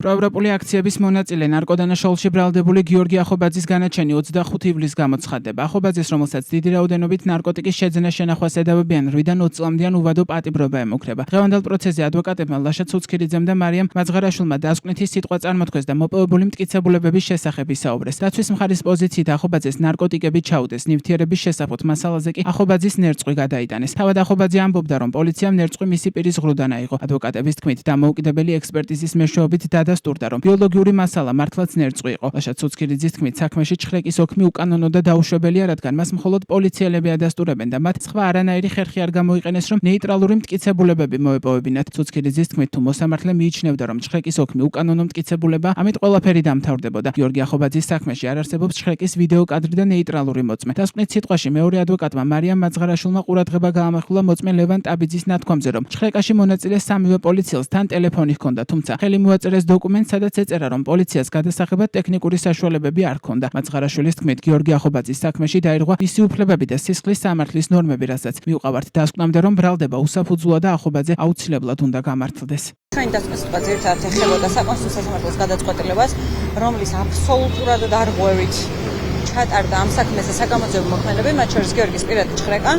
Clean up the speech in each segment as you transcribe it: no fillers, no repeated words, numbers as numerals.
პროევროპული აქციების მონაწილე ნარკოდანაშაულში ბრალდებული გიორგი ახობაძის განაჩენი 25 ივლისს გამოცხადდება. ახობაძის, რომელსაც დიდი რაოდენობით ნარკოტიკის შეძენა შენახვა ედავებიან 8-დან 20 წლამდიან უვადო პატიმრობა ემუქრება. დღევანდელ პროცესზე ადვოკატებმა ლაშა ცუცქირიძემ და მარიამ მაცღარაშვილმა დასკვნითი სიტყვა წარმოთქვეს და მოპოვებული მტკიცებულებების შესახებ ისაუბრეს. დაცვის მხარის პოზიციით ახობაძეს ნარკოტიკები ჩაუდეს, ნივთიერების შესახებ მასალაზე კი ახობაძის ნერწყვი გადაიტანეს. თავად ახობაძე ამბობდა, რომ პოლიციამ ნერწყვი მისი პირის ღრუდან აიღო. ადვოკატების თქმით, დამოუკიდებელი ექსპერტიზის მეშვეობით დადასტურდა, რომ ბიოლოგიური მასალა მართლაც ნერწყვი იყო. ლაშა ცუცქირიძის თქმით, საქმეში ჩხრეკის ოქმი უკანონო და დაუშვებელია, რადგან მას მხოლოდ პოლიციელები ადასტურებენ და მათ სხვა არანაირი ხერხი არ გამოიყენეს, რომ ნეიტრალური მტკიცებულებები მოეპოვებინათ. ცუცქირიძის თქმით, თუ მოსამართლე მიიჩნევდა, რომ ჩხრეკის ოქმი უკანონო მტკიცებულება, ამით ყველაფერი დამთავრდებოდა. გიორგი ახობაძის საქმეში არ არსებობს ჩხრეკის ვიდეო კადრი და ნეიტრალური მოწმე. დასკვნით სიტყვაში მეორე ადვოკატმა მარიამ მაცღარაშვილმა ყურადღება გაამახვილა მოწმე ლევან ტაბიძის ნათქვამზე, რომ ჩხრეკაში მონაწილე სამივე პოლიციელს თან ტელეფონი ჰქონდა, თუმცა ხელი მოაწერეს დოკუმენტს, სადაც ეწერა, რომ პოლიციას გადასაღებად ტექნიკური საშუალებები არ ჰქონდა. მაცღარაშვილის თქმით, გიორგი ახობაძის საქმეში დაირღვა მისი უფლებები და სისხლის სამართლის ნორმები, რასაც მივყავართ დასკვნამდე, რომ ბრალდება უსაფუძვლოა და ახობაძე აუცილებლად უნდა გამართლდეს. ჩვენი დასკვნის სიტყვა ძირითადად ეხებოდა საკონსულტაციო სასამართლოს გადაწყვეტილებას, რომლის აბსოლუტურად დარღვევით ჩატარდა ამ საქმესა საგამოძიებო მოქმედებები, მათ შორის გიორგის პირადი ჩხრეკა.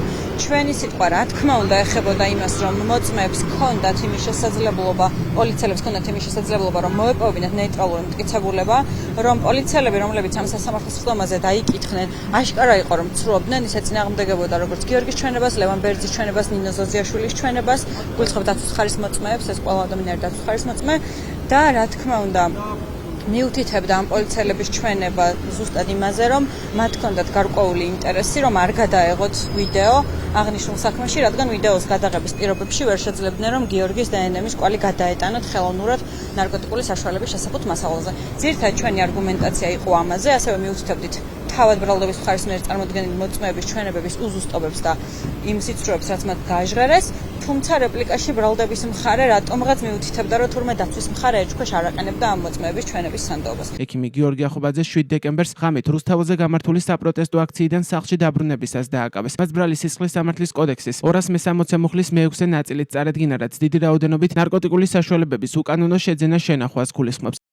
ჩვენი სიტყვა, რა თქმა უნდა, ეხებოდა იმას, რომ მოწმეებს ჰქონდათ იმის შესაძლებლობა, პოლიციელებს ჰქონდათ იმის შესაძლებლობა, რომ მოეპოვებინათ ნეიტრალური მტკიცებულება, რომ პოლიციელები, რომლებიც ამ სასამართლოს ხდომაზე დაიკითხნენ, აშკარა იყო, რომ ცრუობდნენ, ის ეწინააღმდეგებოდა როგორც გიორგის ჩვენებას, ლევან ბერძის ჩვენებას, ნინო ზოზიაშვილის ჩვენებას, გულისხმობ დაცვის მხარის მოწმეებს, ეს ყველა ადამიანი დაცვის მხარის მოწმე და რა თქმა უნდა მიუთითებდა ამ პოლიციელების ჩვენება ზუსტად იმაზე, რომ მათ ჰქონდათ გარკვეული ინტერესი, რომ არ გადაეღოთ ვიდეო აღნიშნულ საქმეში, რადგან ვიდეოს გადაღების პირობებში ვერ შეძლებდნენ, რომ გიორგის დნმ-ის კვალი გადაეტანოთ ხელოვნურად ნარკოტიკული საშუალების შესახებ მასალაზე. ძირითადად ჩვენი არგუმენტაცია იყო ამაზე, ასევე მიუთითებდით თავად ბრალდების მხარის მიერ წარმოდგენილი მოწმეების ჩვენებების უზუსტობებს და იმ სიცრუეებს, რაც მათ გააჟღერეს. თუმცა რეპლიკაში ბრალდების მხარე რატომღაც მიუთითებდა, რომ თურმე დაცვის მხარე ეჭქვეშ არ აყენებდა ამ მოწმეების ჩვენების სანდოობას. ექიმი გიორგი ახობაძე 7 დეკემბერს ღამით რუსთაველზე გამართული საპროტესტო აქციიდან სახლში დაბრუნებისას დააკავეს. მას ბრალი სისხლის სამართლის კოდექსის 260 მუხლის მე-6 ნაწილით წარედგინა, რაც დიდი რაოდენობით ნარკოტიკული საშუალებების უკანონო შეძენა შენახვას გულისხმობს.